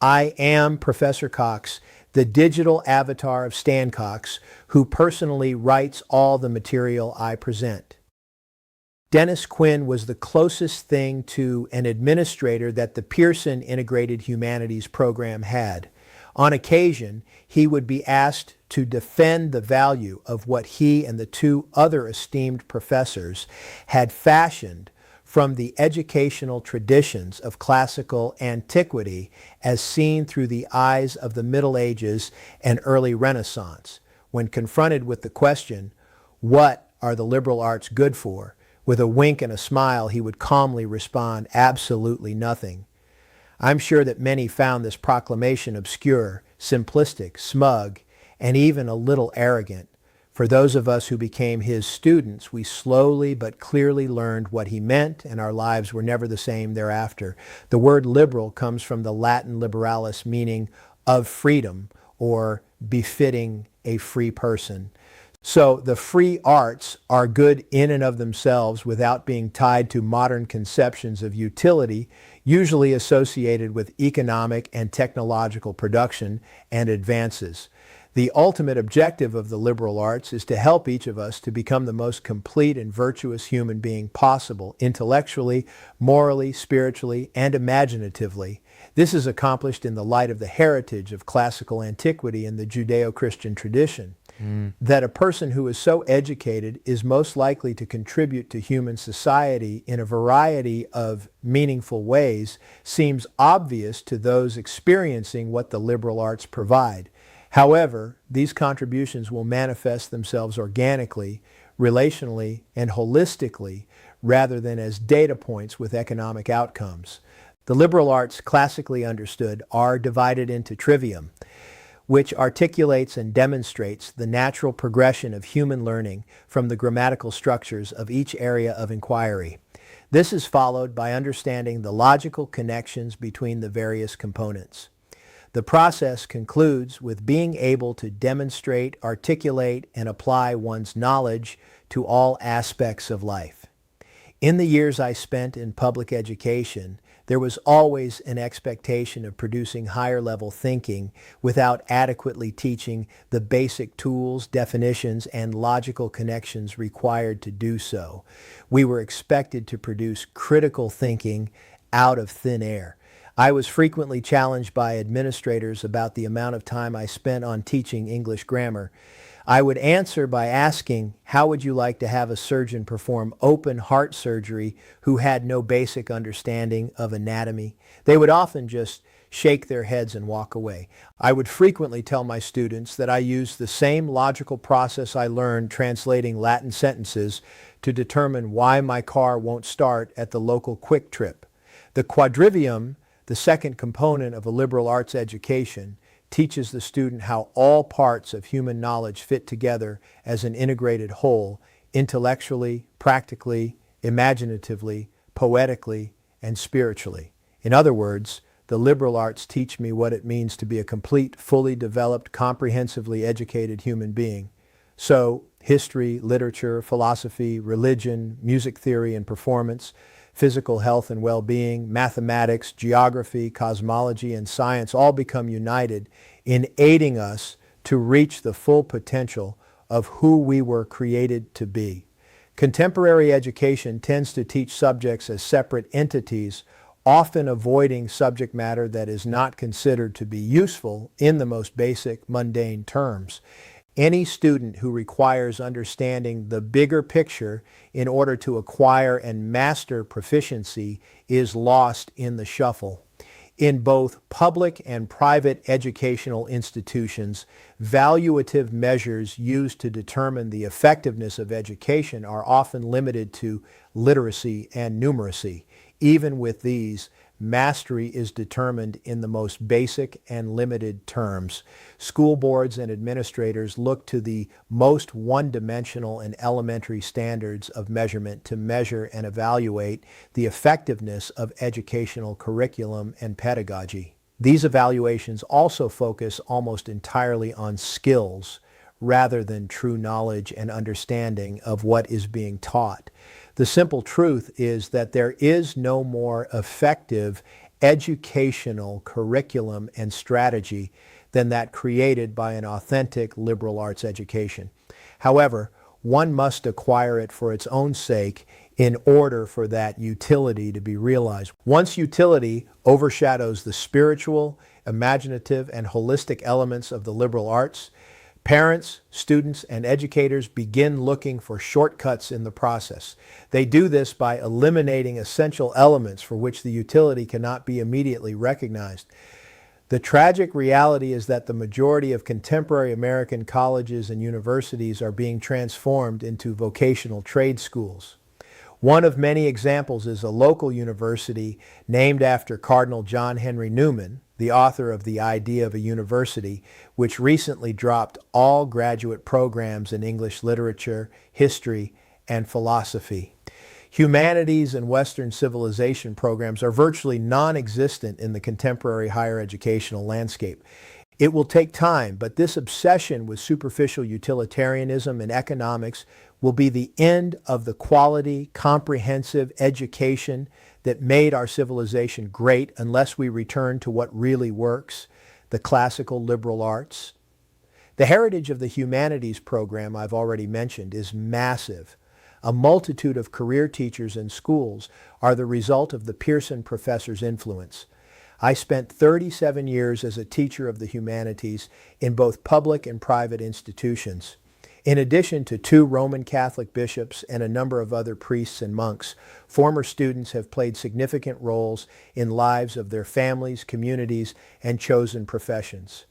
I am Professor Cox, the digital avatar of Stan Cox, who personally writes all the material I present. Dennis Quinn was the closest thing to an administrator that the Pearson Integrated Humanities program had. On occasion, he would be asked to defend the value of what he and the two other esteemed professors had fashioned from the educational traditions of classical antiquity as seen through the eyes of the Middle Ages and early Renaissance. When confronted with the question, "What are the liberal arts good for?" with a wink and a smile, he would calmly respond, "Absolutely nothing." I'm sure that many found this proclamation obscure, simplistic, smug, and even a little arrogant. For those of us who became his students, we slowly but clearly learned what he meant, and our lives were never the same thereafter. The word liberal comes from the Latin liberalis, meaning of freedom or befitting a free person. So the free arts are good in and of themselves without being tied to modern conceptions of utility, usually associated with economic and technological production and advances. The ultimate objective of the liberal arts is to help each of us to become the most complete and virtuous human being possible, intellectually, morally, spiritually, and imaginatively. This is accomplished in the light of the heritage of classical antiquity and the Judeo-Christian tradition. That a person who is so educated is most likely to contribute to human society in a variety of meaningful ways seems obvious to those experiencing what the liberal arts provide. However, these contributions will manifest themselves organically, relationally, and holistically rather than as data points with economic outcomes. The liberal arts, classically understood, are divided into trivium, which articulates and demonstrates the natural progression of human learning from the grammatical structures of each area of inquiry. This is followed by understanding the logical connections between the various components. The process concludes with being able to demonstrate, articulate, and apply one's knowledge to all aspects of life. In the years I spent in public education, there was always an expectation of producing higher-level thinking without adequately teaching the basic tools, definitions, and logical connections required to do so. We were expected to produce critical thinking out of thin air. I was frequently challenged by administrators about the amount of time I spent on teaching English grammar. I would answer by asking, how would you like to have a surgeon perform open heart surgery who had no basic understanding of anatomy? They would often just shake their heads and walk away. I would frequently tell my students that I used the same logical process I learned translating Latin sentences to determine why my car won't start at the local Quick Trip. The quadrivium, the second component of a liberal arts education, teaches the student how all parts of human knowledge fit together as an integrated whole, intellectually, practically, imaginatively, poetically, and spiritually. In other words, the liberal arts teach me what it means to be a complete, fully developed, comprehensively educated human being. So, history, literature, philosophy, religion, music theory and performance, physical health and well-being, mathematics, geography, cosmology, and science all become united in aiding us to reach the full potential of who we were created to be. Contemporary education tends to teach subjects as separate entities, often avoiding subject matter that is not considered to be useful in the most basic, mundane terms. Any student who requires understanding the bigger picture in order to acquire and master proficiency is lost in the shuffle. In both public and private educational institutions, valuative measures used to determine the effectiveness of education are often limited to literacy and numeracy. Even with these, mastery is determined in the most basic and limited terms. School boards and administrators look to the most one-dimensional and elementary standards of measurement to measure and evaluate the effectiveness of educational curriculum and pedagogy. These evaluations also focus almost entirely on skills rather than true knowledge and understanding of what is being taught. The simple truth is that there is no more effective educational curriculum and strategy than that created by an authentic liberal arts education. However, one must acquire it for its own sake in order for that utility to be realized. Once utility overshadows the spiritual, imaginative, and holistic elements of the liberal arts, parents, students, and educators begin looking for shortcuts in the process. They do this by eliminating essential elements for which the utility cannot be immediately recognized. The tragic reality is that the majority of contemporary American colleges and universities are being transformed into vocational trade schools. One of many examples is a local university named after Cardinal John Henry Newman, the author of The Idea of a University, which recently dropped all graduate programs in English literature, history, and philosophy. Humanities and Western civilization programs are virtually non-existent in the contemporary higher educational landscape. It will take time, but this obsession with superficial utilitarianism and economics will be the end of the quality, comprehensive education that made our civilization great unless we return to what really works, the classical liberal arts. The heritage of the humanities program I've already mentioned is massive. A multitude of career teachers and schools are the result of the Pearson professor's influence. I spent 37 years as a teacher of the humanities in both public and private institutions. In addition to 2 Roman Catholic bishops and a number of other priests and monks, former students have played significant roles in lives of their families, communities, and chosen professions.